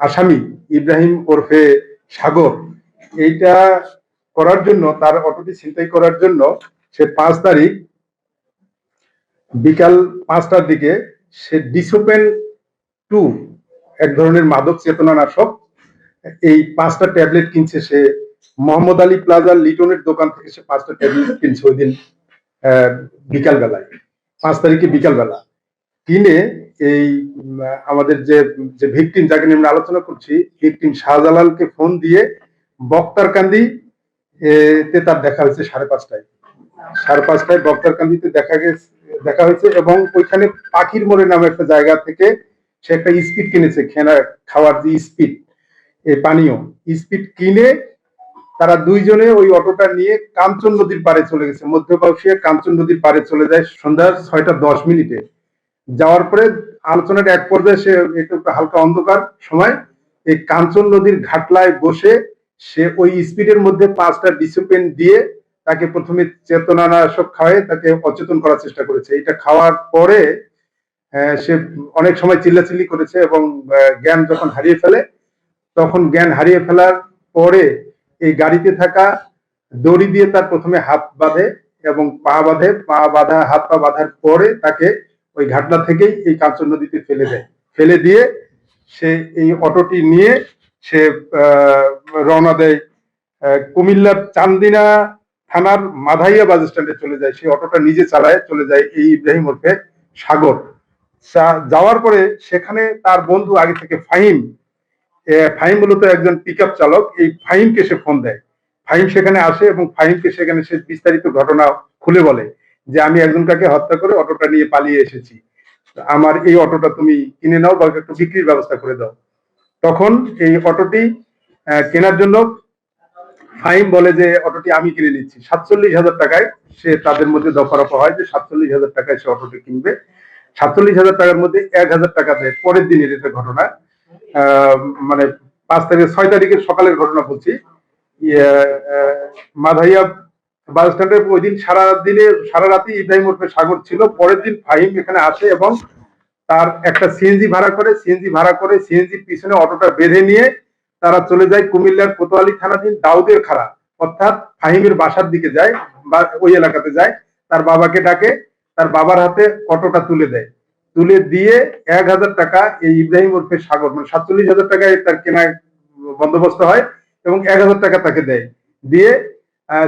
আসামি ইব্রাহিম ওরফে সাগর, এইটা করার জন্য, তার অটোটি ছিনতাই করার জন্য সে 5 তারিখ বিকাল 5টার দিকে সে ডিসোপেন 2, এক ধরনের মাদক চেতনানাশক, এই 5টা ট্যাবলেট কিনছে সে মোহাম্মদ আলী প্লাজা লিটনের দোকান থেকে। সে 5টা ট্যাবলেট কিনছে ওই দিন বিকাল বেলায়, 5 তারিখে বিকাল বেলা কিনে এই আমাদের যে ভিকটিম, যাকে নিয়ে আমরা আলোচনা করছি, ভিকটিম শাহজালালকে ফোন দিয়ে বক্তারকান্দি তে তার দেখা হয়েছে 5:30টায়। 5:30টায় বক্তারকান্দিতে দেখা হয়েছে এবং ওইখানে পাখির মোড়ে নামে একটা জায়গা থেকে সে একটা স্পিড কিনেছে, খাওয়ার যে স্পিড, এই পানীয় স্পিড কিনে তারা দুইজনে ওই অটোটা নিয়ে কাঞ্চন নদীর পাড়ে চলে গেছে। মধ্যপ্রাচ্যে কাঞ্চন নদীর পাড়ে চলে যায় সন্ধ্যা 6টা 10 মিনিটে। যাওয়ার পরে আলোচনার এক পর্যায়ে সে একটু হালকা অন্ধকার সময় এই কাঞ্চন নদীর ঘাটলায় বসে সে ওই স্পিডের মধ্যে 5টা ডিসিপ্লিন দিয়ে তাকে প্রথমে চেতনানাশক খাওয়ায় তাকে অচেতন করার চেষ্টা করেছে। এটা খাওয়ার পরে সে অনেক সময় চিল্লাচিল্লি করেছে এবং জ্ঞান যখন হারিয়ে ফেলে, তখন জ্ঞান হারিয়ে ফেলার পরে এই গাড়িতে থাকা দড়ি দিয়ে তার প্রথমে হাত বাঁধে এবং পা বাঁধে, হাত পা বাঁধার পরে তাকে ওই ঘাটলা থেকেই এই কাঞ্চন নদীতে ফেলে দেয়। ফেলে দিয়ে সে এই অটোটি নিয়ে সে রওনা দেয় কুমিল্লার চান্দিনা থানার মাধাইয়া বাস স্ট্যান্ডে চলে যায়। সেই অটোটা নিজে চালায় চলে যায় এই ইব্রাহিম ওরফে সাগর। যাওয়ার পরে সেখানে তার বন্ধু আগে থেকে ফাহিম মূলত একজন পিক আপ চালক, এই ফাহিমকে সে ফোন দেয়। ফাহিম সেখানে আসে এবং ফাহিমকে সেখানে সে বিস্তারিত ঘটনা খুলে বলে যে আমি একজনকে হত্যা করে অটোটা নিয়ে পালিয়ে এসেছি, আমার এই অটোটা তুমি কিনে নাও বা একটু বিক্রির ব্যবস্থা করে দাও। তখন এই অটোটি কেনার জন্য ফাহিম বলে যে অটোটি আমি কিনে নিচ্ছি 47,000 টাকায়। সে তাদের মধ্যে দফারফা হয় যে 47,000 টাকায় সে অটোটি কিনবে। 47,000 টাকার মধ্যে 1,000 টাকা দেয়। পরের দিনের এটা ঘটনা, মানে 6 তারিখের সকালের ঘটনা বলছি। মাধাইয়া বাস স্ট্যান্ডে ওই দিন সারা রাতে ইব্রাহিম ওরফে সাগর ছিল। পরের দিন ফাহিম এখানে আসে এবং তার একটা সিএনজি ভাড়া করে সিএনজির পিছনে অটোটা বেঁধে নিয়ে তারা চলে যায় কুমিল্লার কোতোয়ালি থানাধীন দাউদের খাড়া, অর্থাৎ ফাহিমের বাসার দিকে যায় বা ওই এলাকাতে যায়। তার বাবাকে ডাকে, তার বাবার হাতে অটোটা তুলে দেয়। তুলে দিয়ে 1,000 টাকা এই ইব্রাহিম ওরফে সাগর, মানে 47,000 টাকায় তার কেনা বন্দোবস্ত হয় এবং 1,000 টাকা তাকে দেয়। দিয়ে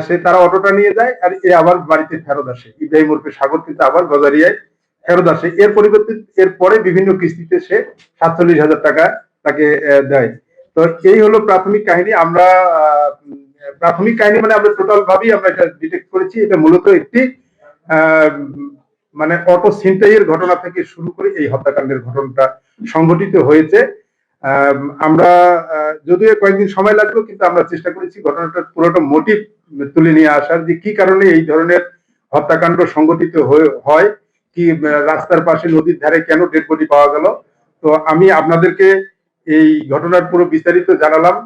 সে তারা অটোটা নিয়ে যায় আর এ আবার বাড়িতে ফেরত আসে। ইব্রাহিম ওরফে সাগর কিন্তু আবার গজারিয়ায় ফেরত আসে। এর পরিবর্তে এরপরে বিভিন্ন কিস্তিতে সে 47,000 টাকা তাকে দেয়। তো এই হলো প্রাথমিক কাহিনী। আমরা প্রাথমিক কাহিনী মানে আমরা টোটাল ভাবেই আমরা এটা ডিটেক্ট করেছি। এটা মূলত একটি মানে অটো ছিনতাইয়ের ঘটনা থেকে শুরু করে এই হত্যাকাণ্ডের ঘটনাটা সংঘটিত হয়েছে। আমরা যদিও কয়েকদিন সময় লাগলো, কিন্তু আমরা চেষ্টা করেছি ঘটনাটার পুরোটা মোটিভ তুলে নিয়ে আসার, যে কি কারণে এই ধরনের হত্যাকাণ্ড সংঘটিত হয়, কি রাস্তার পাশে নদীর ধারে কেন ডেড বডি পাওয়া গেল। তো আমি আপনাদেরকে এই ঘটনার পুরো বিস্তারিত জানালাম।